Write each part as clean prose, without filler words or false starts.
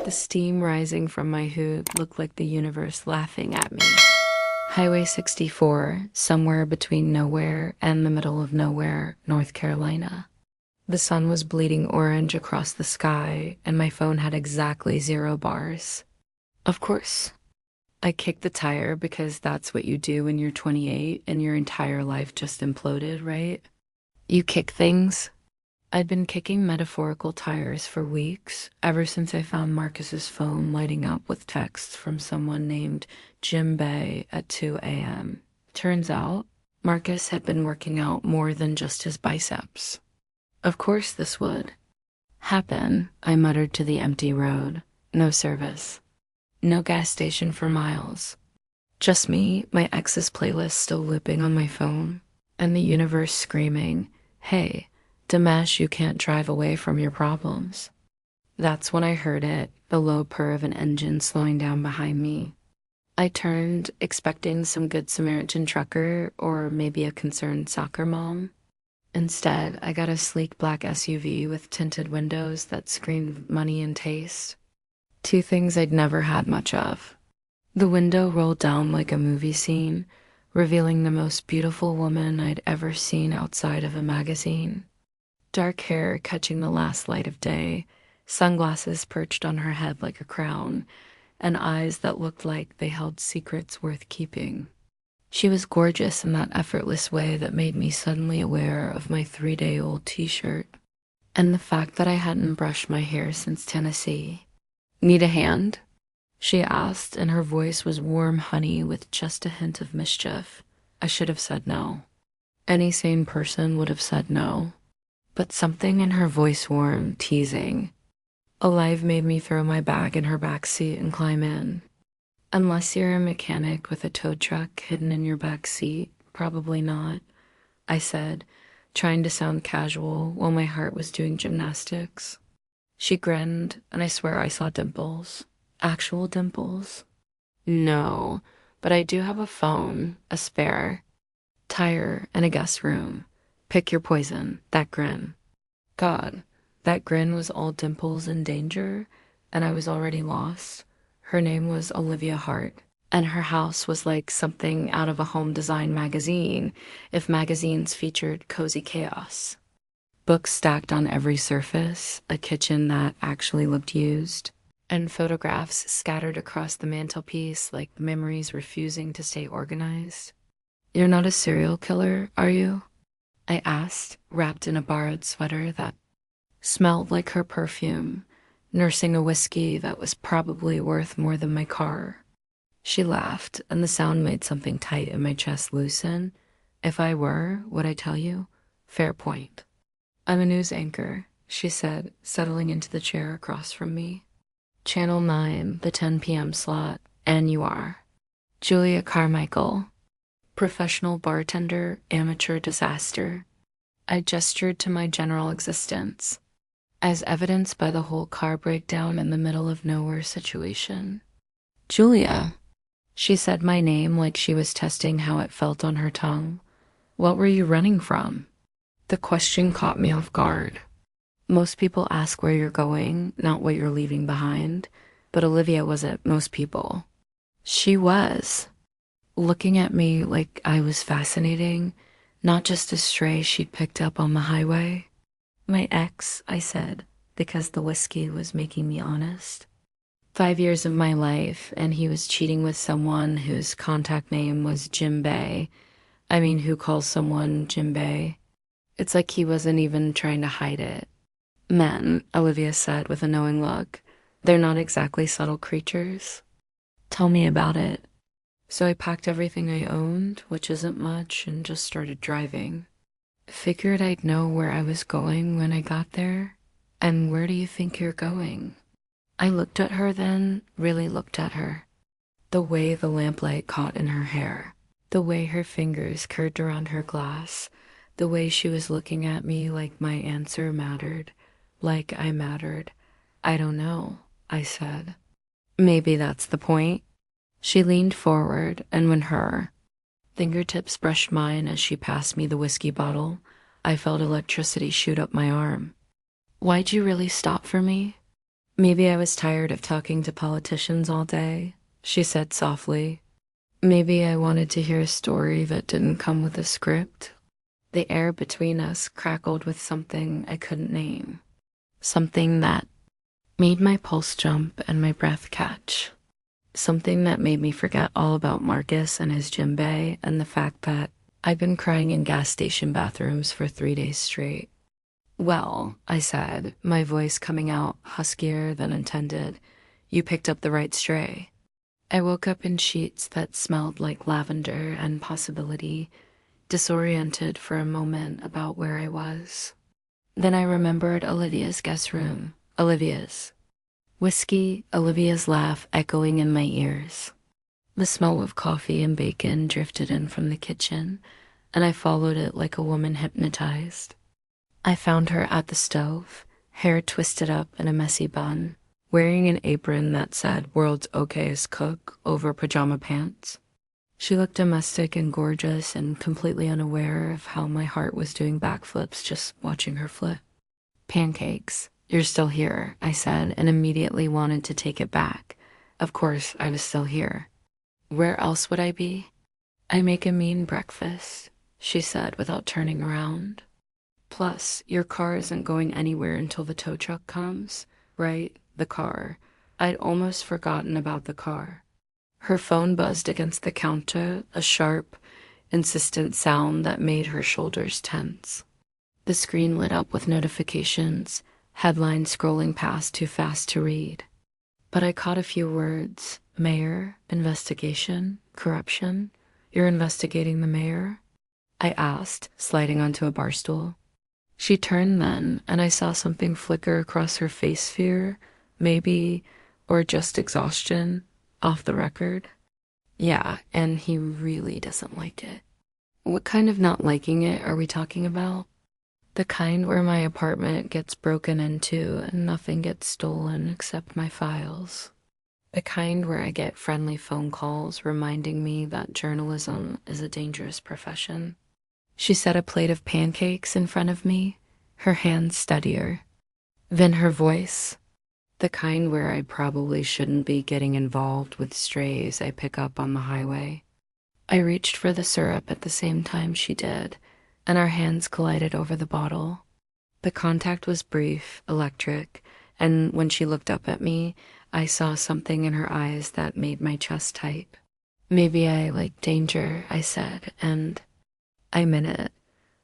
The steam rising from my hood looked like the universe laughing at me. Highway 64, somewhere between nowhere and the middle of nowhere, North Carolina. The sun was bleeding orange across the sky, and my phone had exactly 0 bars. Of course, I kicked the tire because that's what you do when you're 28 and your entire life just imploded, right? You kick things. I'd been kicking metaphorical tires for weeks, ever since I found Marcus's phone lighting up with texts from someone named Jim Bay at 2 a.m. Turns out, Marcus had been working out more than just his biceps. Of course this would happen, I muttered to the empty road. No service. No gas station for miles. Just me, my ex's playlist still looping on my phone, and the universe screaming, "Hey, Dimash, you can't drive away from your problems." That's when I heard it, the low purr of an engine slowing down behind me. I turned, expecting some good Samaritan trucker or maybe a concerned soccer mom. Instead, I got a sleek black SUV with tinted windows that screamed money and taste. Two things I'd never had much of. The window rolled down like a movie scene, revealing the most beautiful woman I'd ever seen outside of a magazine. Dark hair catching the last light of day, sunglasses perched on her head like a crown, and eyes that looked like they held secrets worth keeping. She was gorgeous in that effortless way that made me suddenly aware of my 3-day-old t-shirt, and the fact that I hadn't brushed my hair since Tennessee. "Need a hand?" she asked, and her voice was warm honey with just a hint of mischief. I should have said no. Any sane person would have said no. But something in her voice warmed, teasing. Alive made me throw my bag in her back seat and climb in. Unless you're a mechanic with a tow truck hidden in your back seat, probably not, I said, trying to sound casual while my heart was doing gymnastics. She grinned, and I swear I saw dimples. Actual dimples. "No, but I do have a phone, a spare, tire, and a guest room. Pick your poison." That grin. God, that grin was all dimples and danger, and I was already lost. Her name was Olivia Hart, and her house was like something out of a home design magazine, if magazines featured cozy chaos. Books stacked on every surface, a kitchen that actually looked used, and photographs scattered across the mantelpiece like memories refusing to stay organized. "You're not a serial killer, are you?" I asked, wrapped in a borrowed sweater that smelled like her perfume, nursing a whiskey that was probably worth more than my car. She laughed, and the sound made something tight in my chest loosen. "If I were, would I tell you? Fair point." "I'm a news anchor," she said, settling into the chair across from me. "Channel 9, the 10 p.m. slot, and you are." "Julia Carmichael. Professional bartender, amateur disaster." I gestured to my general existence, as evidenced by the whole car breakdown in the middle of nowhere situation. "Julia." She said my name like she was testing how it felt on her tongue. "What were you running from?" The question caught me off guard. Most people ask where you're going, not what you're leaving behind, but Olivia wasn't most people. She was, looking at me like I was fascinating, not just a stray she'd picked up on the highway. "My ex," I said, because the whiskey was making me honest. 5 years of my life, and he was cheating with someone whose contact name was Jim Bay. I mean, who calls someone Jim Bay? It's like he wasn't even trying to hide it. "Men," Olivia said with a knowing look, "they're not exactly subtle creatures." "Tell me about it." So I packed everything I owned, which isn't much, and just started driving. Figured I'd know where I was going when I got there. "And where do you think you're going?" I looked at her then, really looked at her. The way the lamplight caught in her hair, the way her fingers curved around her glass, the way she was looking at me like my answer mattered, like I mattered. "I don't know," I said. "Maybe that's the point." She leaned forward, and when her fingertips brushed mine as she passed me the whiskey bottle, I felt electricity shoot up my arm. "Why'd you really stop for me?" Maybe I was tired of talking to politicians all day, she said softly. Maybe I wanted to hear a story that didn't come with a script. The air between us crackled with something I couldn't name, something that made my pulse jump and my breath catch, something that made me forget all about Marcus and his djembe and the fact that I'd been crying in gas station bathrooms for 3 days straight. Well, I said, my voice coming out huskier than intended, you picked up the right stray. I woke up in sheets that smelled like lavender and possibility, disoriented for a moment about where I was. Then I remembered Olivia's guest room, Olivia's. Whiskey, Olivia's laugh echoing in my ears. The smell of coffee and bacon drifted in from the kitchen, and I followed it like a woman hypnotized. I found her at the stove, hair twisted up in a messy bun, wearing an apron that said "World's Okayest Cook" over pajama pants. She looked domestic and gorgeous and completely unaware of how my heart was doing backflips just watching her flip. Pancakes. You're still here, I said, and immediately wanted to take it back. Of course, I was still here. Where else would I be? I make a mean breakfast, she said without turning around. Plus, your car isn't going anywhere until the tow truck comes, right? The car. I'd almost forgotten about the car. Her phone buzzed against the counter, a sharp, insistent sound that made her shoulders tense. The screen lit up with notifications, headlines scrolling past too fast to read. But I caught a few words. Mayor, investigation, corruption. You're investigating the mayor? I asked, sliding onto a bar stool. She turned then, and I saw something flicker across her face, fear, maybe, or just exhaustion, off the record. Yeah, and he really doesn't like it. What kind of not liking it are we talking about? The kind where my apartment gets broken into and nothing gets stolen except my files. The kind where I get friendly phone calls reminding me that journalism is a dangerous profession. She set a plate of pancakes in front of me, her hands steadier. Then her voice, the kind where I probably shouldn't be getting involved with strays I pick up on the highway. I reached for the syrup at the same time she did, and our hands collided over the bottle. The contact was brief, electric, and when she looked up at me, I saw something in her eyes that made my chest tight. Maybe I like danger, I said, and I meant it.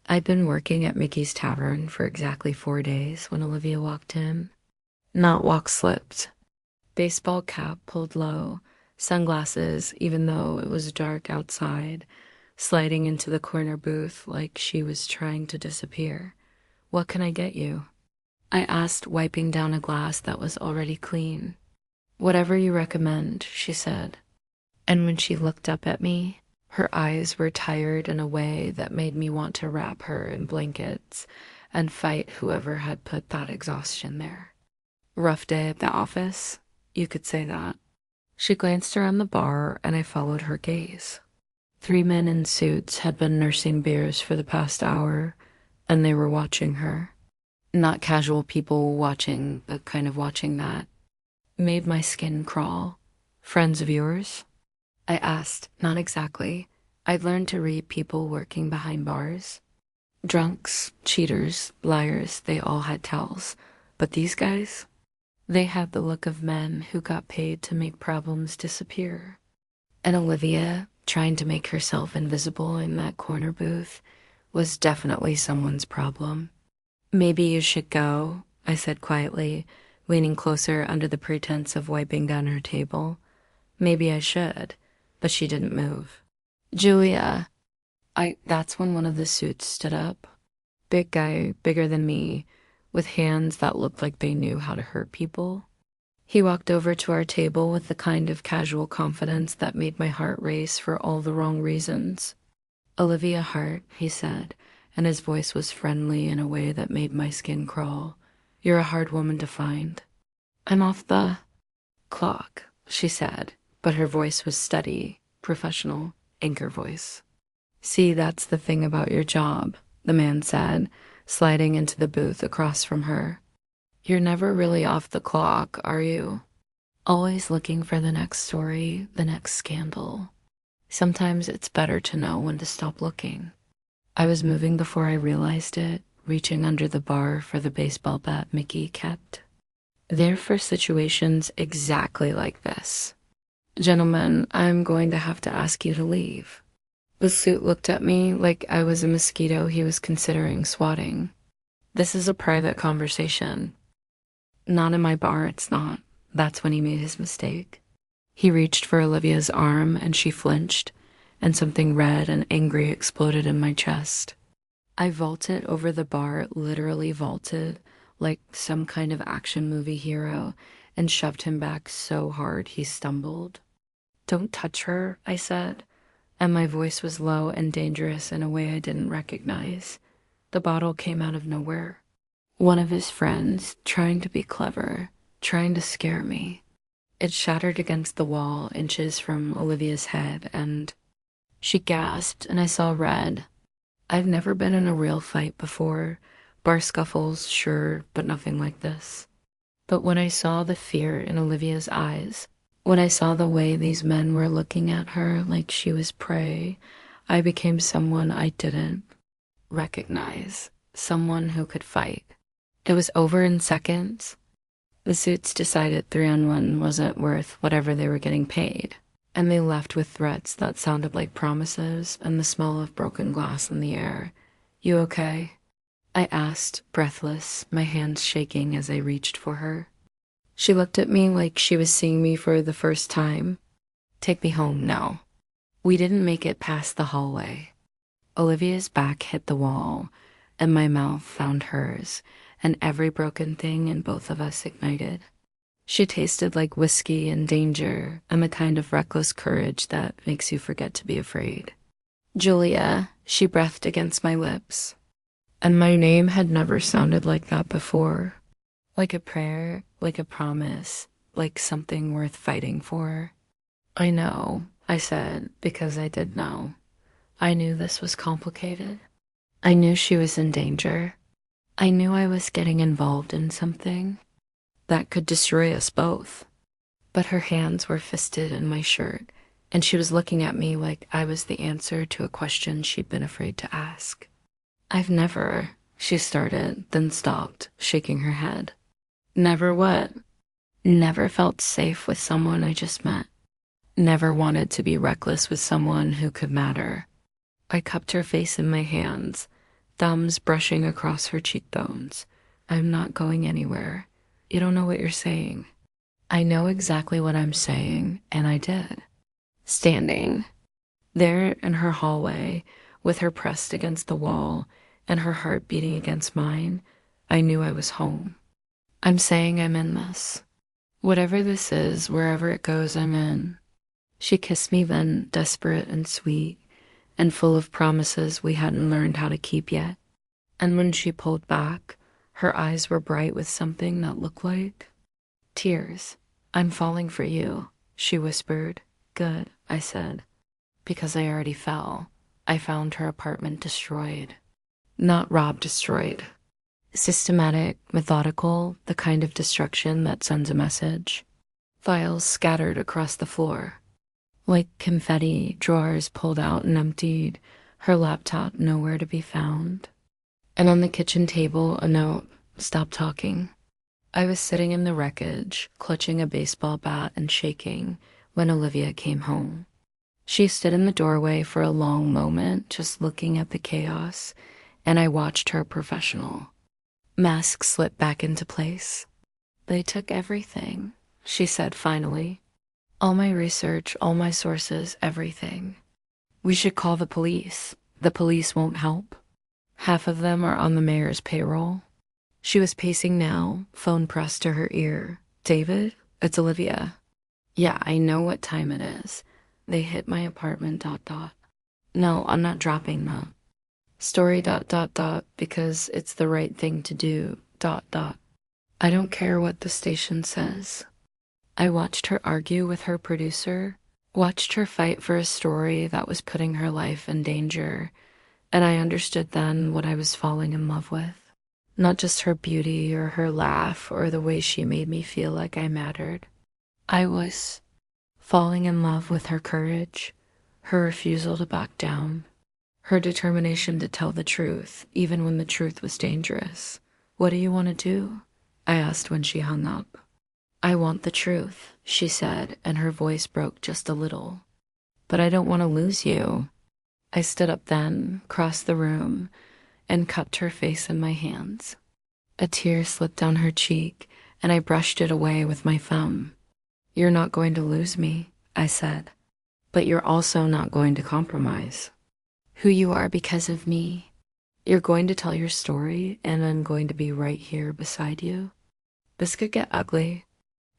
I'd been working at Mickey's Tavern for exactly 4 days when Olivia walked in. Not walk slipped. Baseball cap pulled low, sunglasses even though it was dark outside, sliding into the corner booth like she was trying to disappear. What can I get you? I asked, wiping down a glass that was already clean. Whatever you recommend, she said. And when she looked up at me, her eyes were tired in a way that made me want to wrap her in blankets and fight whoever had put that exhaustion there. Rough day at the office? You could say that. She glanced around the bar and I followed her gaze. 3 men in suits had been nursing beers for the past hour, and they were watching her. Not casual people watching, but kind of watching that. Made my skin crawl. Friends of yours? I asked. Not exactly. I'd learned to read people working behind bars. Drunks, cheaters, liars, they all had tells. But these guys? They had the look of men who got paid to make problems disappear. And Olivia, trying to make herself invisible in that corner booth, was definitely someone's problem. Maybe you should go, I said quietly, leaning closer under the pretense of wiping down her table. Maybe I should, but she didn't move. Julia, that's when one of the suits stood up. Big guy, bigger than me, with hands that looked like they knew how to hurt people. He walked over to our table with the kind of casual confidence that made my heart race for all the wrong reasons. Olivia Hart, he said, and his voice was friendly in a way that made my skin crawl. You're a hard woman to find. I'm off the clock, she said, but her voice was steady, professional, anchor voice. See, that's the thing about your job, the man said, sliding into the booth across from her. You're never really off the clock, are you? Always looking for the next story, the next scandal. Sometimes it's better to know when to stop looking. I was moving before I realized it, reaching under the bar for the baseball bat Mickey kept. There for situations exactly like this. Gentlemen, I'm going to have to ask you to leave. The suit looked at me like I was a mosquito he was considering swatting. This is a private conversation. Not in my bar, it's not. That's when he made his mistake. He reached for Olivia's arm and she flinched, and something red and angry exploded in my chest. I vaulted over the bar, literally vaulted, like some kind of action movie hero, and shoved him back so hard he stumbled. Don't touch her, I said, and my voice was low and dangerous in a way I didn't recognize. The bottle came out of nowhere. One of his friends, trying to be clever, trying to scare me. It shattered against the wall, inches from Olivia's head, and she gasped, and I saw red. I've never been in a real fight before. Bar scuffles, sure, but nothing like this. But when I saw the fear in Olivia's eyes, when I saw the way these men were looking at her like she was prey, I became someone I didn't recognize, someone who could fight. It was over in seconds. The suits decided 3-on-1 wasn't worth whatever they were getting paid, and they left with threats that sounded like promises and the smell of broken glass in the air. You okay? I asked, breathless, my hands shaking as I reached for her. She looked at me like she was seeing me for the first time. Take me home now. We didn't make it past the hallway. Olivia's back hit the wall, and my mouth found hers, and every broken thing in both of us ignited. She tasted like whiskey and danger, and the kind of reckless courage that makes you forget to be afraid. Julia, she breathed against my lips. And my name had never sounded like that before. Like a prayer, like a promise, like something worth fighting for. I know, I said, because I did know. I knew this was complicated. I knew she was in danger. I knew I was getting involved in something that could destroy us both. But her hands were fisted in my shirt, and she was looking at me like I was the answer to a question she'd been afraid to ask. I've never, she started, then stopped, shaking her head. Never what? Never felt safe with someone I just met. Never wanted to be reckless with someone who could matter. I cupped her face in my hands, thumbs brushing across her cheekbones. I'm not going anywhere. You don't know what you're saying. I know exactly what I'm saying, and I did. Standing there in her hallway, with her pressed against the wall and her heart beating against mine, I knew I was home. I'm saying I'm in this. Whatever this is, wherever it goes, I'm in. She kissed me then, desperate and sweet, and full of promises we hadn't learned how to keep yet. And when she pulled back, her eyes were bright with something that looked like tears. I'm falling for you, she whispered. Good, I said, because I already fell. I found her apartment destroyed. Not Rob destroyed. Systematic, methodical, the kind of destruction that sends a message. Files scattered across the floor. Like confetti, drawers pulled out and emptied, her laptop nowhere to be found. And on the kitchen table, a note, stop talking. I was sitting in the wreckage, clutching a baseball bat and shaking, when Olivia came home. She stood in the doorway for a long moment, just looking at the chaos, and I watched her professional. Mask slipped back into place. They took everything, she said finally. All my research, all my sources, everything. We should call the police. The police won't help. Half of them are on the mayor's payroll. She was pacing now, phone pressed to her ear. David, it's Olivia. Yeah, I know what time it is. They hit my apartment, ... No, I'm not dropping that. Story ... because it's the right thing to do, ... I don't care what the station says. I watched her argue with her producer, watched her fight for a story that was putting her life in danger, and I understood then what I was falling in love with. Not just her beauty or her laugh or the way she made me feel like I mattered. I was falling in love with her courage, her refusal to back down, her determination to tell the truth, even when the truth was dangerous. "What do you want to do?" I asked when she hung up. "I want the truth," she said, and her voice broke just a little. "But I don't want to lose you." I stood up then, crossed the room, and cupped her face in my hands. A tear slipped down her cheek, and I brushed it away with my thumb. "You're not going to lose me," I said, "but you're also not going to compromise who you are because of me. You're going to tell your story, and I'm going to be right here beside you. This could get ugly.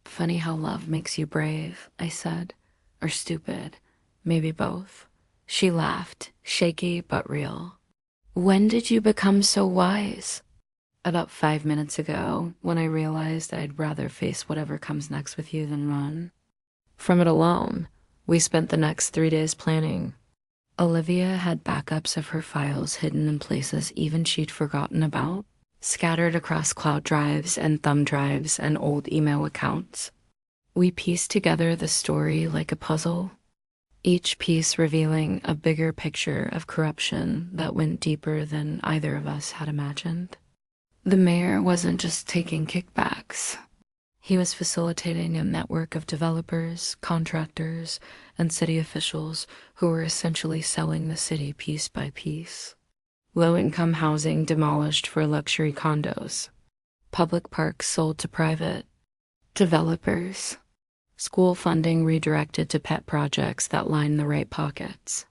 Funny how love makes you brave," I said. "Or stupid. Maybe both." She laughed, shaky but real. "When did you become so wise?" "About 5 minutes ago, when I realized I'd rather face whatever comes next with you than run from it alone." We spent the next 3 days planning. Olivia had backups of her files hidden in places even she'd forgotten about, scattered across cloud drives and thumb drives and old email accounts. We pieced together the story like a puzzle, each piece revealing a bigger picture of corruption that went deeper than either of us had imagined. The mayor wasn't just taking kickbacks. He was facilitating a network of developers, contractors, and city officials who were essentially selling the city piece by piece. Low-income housing demolished for luxury condos. Public parks sold to private developers. School funding redirected to pet projects that lined the right pockets.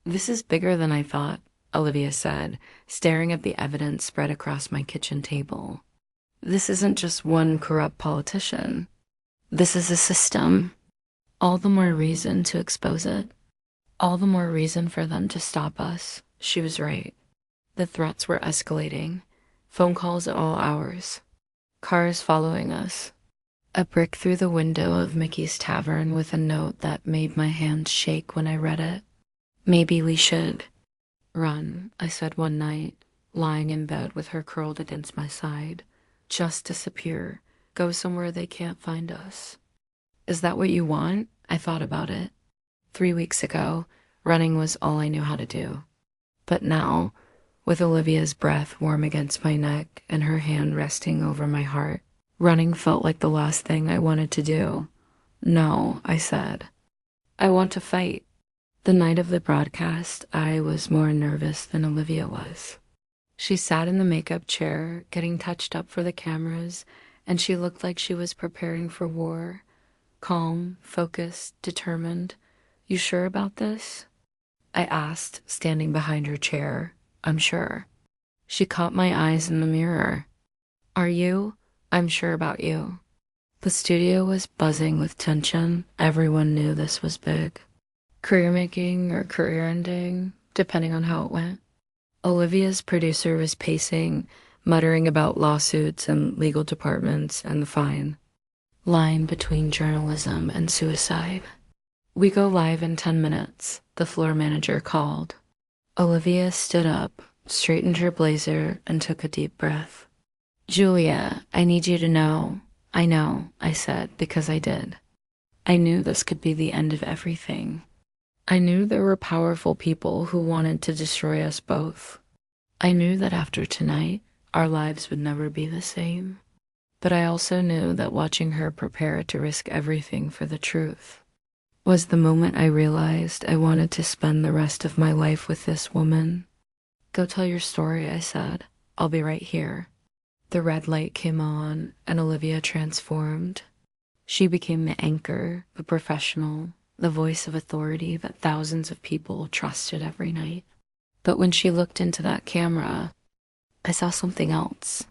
"This is bigger than I thought," Olivia said, staring at the evidence spread across my kitchen table. "This isn't just one corrupt politician. This is a system. All the more reason to expose it. All the more reason for them to stop us." She was right. The threats were escalating. Phone calls at all hours. Cars following us. A brick through the window of Mickey's Tavern with a note that made my hands shake when I read it. "Maybe we should run," I said one night, lying in bed with her curled against my side. "Just disappear. Go somewhere they can't find us." "Is that what you want?" I thought about it. 3 weeks ago, running was all I knew how to do. But now, with Olivia's breath warm against my neck and her hand resting over my heart, running felt like the last thing I wanted to do. "No," I said. "I want to fight." The night of the broadcast, I was more nervous than Olivia was. She sat in the makeup chair, getting touched up for the cameras, and she looked like she was preparing for war. Calm, focused, determined. "You sure about this?" I asked, standing behind her chair. "I'm sure." She caught my eyes in the mirror. "Are you?" "I'm sure about you." The studio was buzzing with tension. Everyone knew this was big. Career making or career ending, depending on how it went. Olivia's producer was pacing, muttering about lawsuits and legal departments and the fine line between journalism and suicide. "We go live in 10 minutes, the floor manager called. Olivia stood up, straightened her blazer, and took a deep breath. "Julia, I need you to know." "I know," I said, because I did. I knew this could be the end of everything. I knew there were powerful people who wanted to destroy us both. I knew that after tonight, our lives would never be the same. But I also knew that watching her prepare to risk everything for the truth was the moment I realized I wanted to spend the rest of my life with this woman. "Go tell your story," I said. "I'll be right here." The red light came on, and Olivia transformed. She became the anchor, the professional, the voice of authority that thousands of people trusted every night. But when she looked into that camera, I saw something else.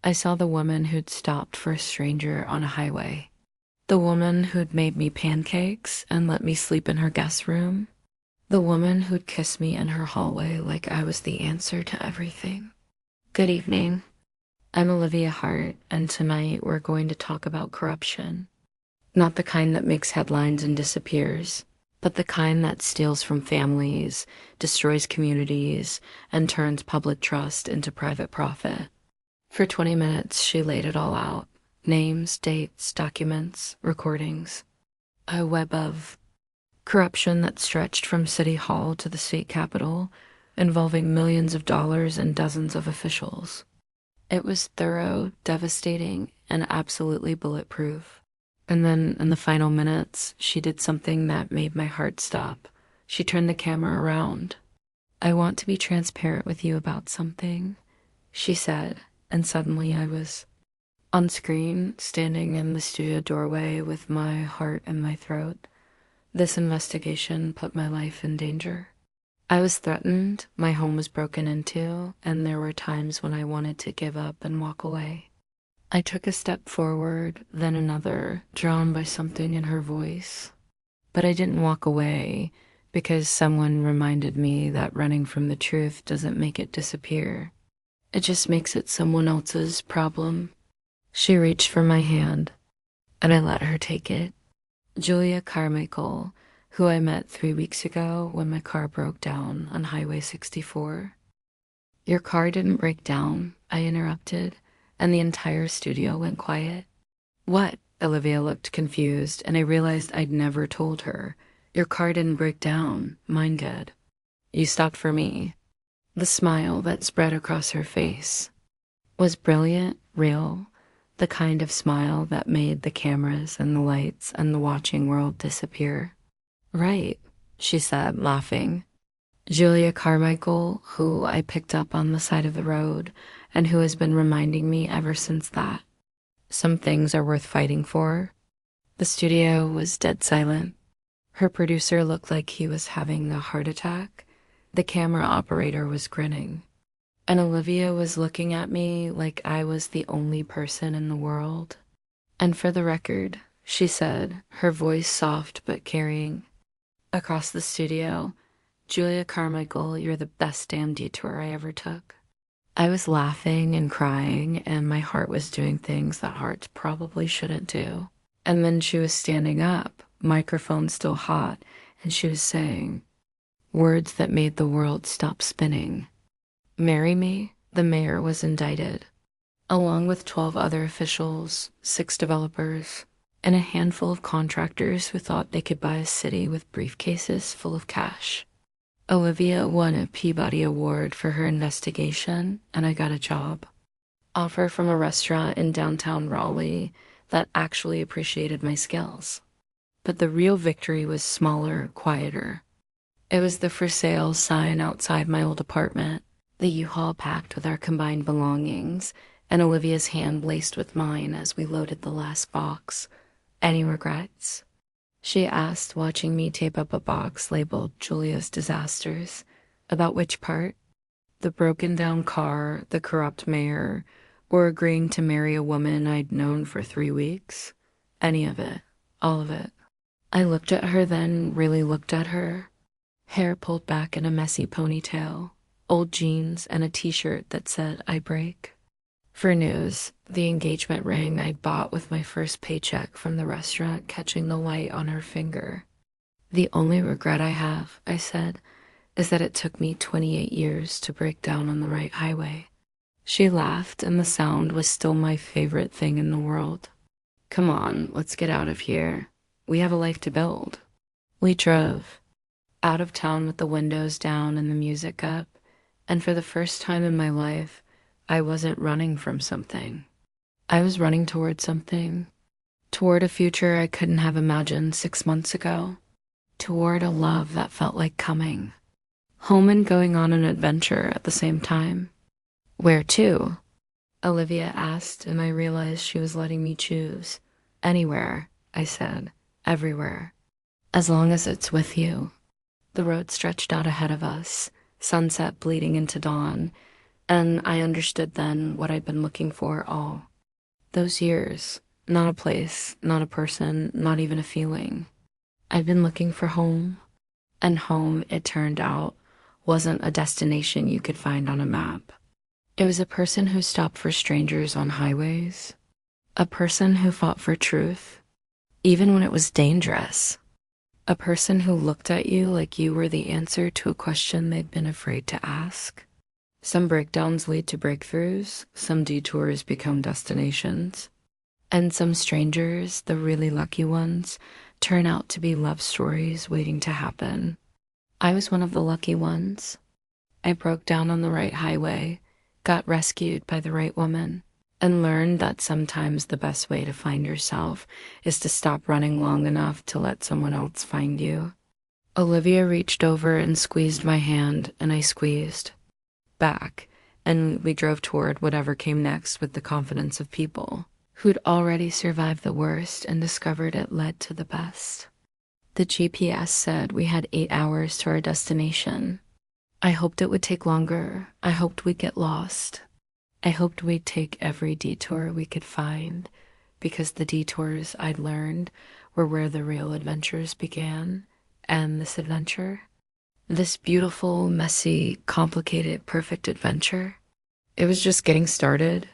I saw the woman who'd stopped for a stranger on a highway. The woman who'd made me pancakes and let me sleep in her guest room. The woman who'd kissed me in her hallway like I was the answer to everything. "Good evening. I'm Olivia Hart, and tonight we're going to talk about corruption. Not the kind that makes headlines and disappears, but the kind that steals from families, destroys communities, and turns public trust into private profit. For 20 minutes, she laid it all out. Names, dates, documents, recordings. A web of corruption that stretched from City Hall to the state capitol, involving millions of dollars and dozens of officials. It was thorough, devastating, and absolutely bulletproof. And then, in the final minutes, she did something that made my heart stop. She turned the camera around. "I want to be transparent with you about something," she said, and suddenly I was on screen, standing in the studio doorway with my heart in my throat. This investigation put my life in danger. I was threatened, my home was broken into, and there were times when I wanted to give up and walk away. I took a step forward, then another, drawn by something in her voice. But I didn't walk away because someone reminded me that running from the truth doesn't make it disappear. It just makes it someone else's problem. She reached for my hand, and I let her take it. Julia Carmichael, who I met 3 weeks ago when my car broke down on Highway 64. "Your car didn't break down," I interrupted, and the entire studio went quiet. "What?" Olivia looked confused, and I realized I'd never told her. "Your car didn't break down. Mine did." "You stopped for me." The smile that spread across her face was brilliant, real, the kind of smile that made the cameras and the lights and the watching world disappear. "Right," she said, laughing. Julia Carmichael, who I picked up on the side of the road and who has been reminding me ever since that some things are worth fighting for. The studio was dead silent. Her producer looked like he was having a heart attack. The camera operator was grinning. And Olivia was looking at me like I was the only person in the world. "And for the record," she said, her voice soft but caring, across the studio, "Julia Carmichael, you're the best damn detour I ever took." I was laughing and crying, and my heart was doing things that hearts probably shouldn't do. And then she was standing up, microphone still hot, and she was saying words that made the world stop spinning. "Marry me?" The mayor was indicted, along with 12 other officials, 6 developers, and a handful of contractors who thought they could buy a city with briefcases full of cash. Olivia won a Peabody Award for her investigation, and I got a job. Offer from a restaurant in downtown Raleigh that actually appreciated my skills. But the real victory was smaller, quieter. It was the for sale sign outside my old apartment, the U-Haul packed with our combined belongings, and Olivia's hand laced with mine as we loaded the last box. "Any regrets?" she asked, watching me tape up a box labeled Julia's Disasters. "About which part?" "The broken down car, the corrupt mayor, or agreeing to marry a woman I'd known for 3 weeks? Any of it. All of it." I looked at her, then really looked at her. Hair pulled back in a messy ponytail, old jeans, and a t-shirt that said, "I break." For news, the engagement ring I'd bought with my first paycheck from the restaurant catching the light on her finger. "The only regret I have," I said, "is that it took me 28 years to break down on the right highway." She laughed, and the sound was still my favorite thing in the world. "Come on, let's get out of here. We have a life to build." We drove out of town with the windows down and the music up, and for the first time in my life, I wasn't running from something. I was running toward something, toward a future I couldn't have imagined 6 months ago, toward a love that felt like coming, home and going on an adventure at the same time. "Where to?" Olivia asked, and I realized she was letting me choose. "Anywhere," I said, "everywhere. As long as it's with you." The road stretched out ahead of us, sunset bleeding into dawn, and I understood then what I'd been looking for all those years. Not a place, not a person, not even a feeling. I'd been looking for home, and home, it turned out, wasn't a destination you could find on a map. It was a person who stopped for strangers on highways, a person who fought for truth, even when it was dangerous. A person who looked at you like you were the answer to a question they'd been afraid to ask. Some breakdowns lead to breakthroughs, some detours become destinations, and some strangers, the really lucky ones, turn out to be love stories waiting to happen. I was one of the lucky ones. I broke down on the right highway, got rescued by the right woman, and learned that sometimes the best way to find yourself is to stop running long enough to let someone else find you. Olivia reached over and squeezed my hand, and I squeezed back, and we drove toward whatever came next with the confidence of people who'd already survived the worst and discovered it led to the best. The GPS said we had 8 hours to our destination. I hoped it would take longer. I hoped we'd get lost. I hoped we'd take every detour we could find, because the detours I'd learned were where the real adventures began. And this adventure, this beautiful, messy, complicated, perfect adventure, it was just getting started,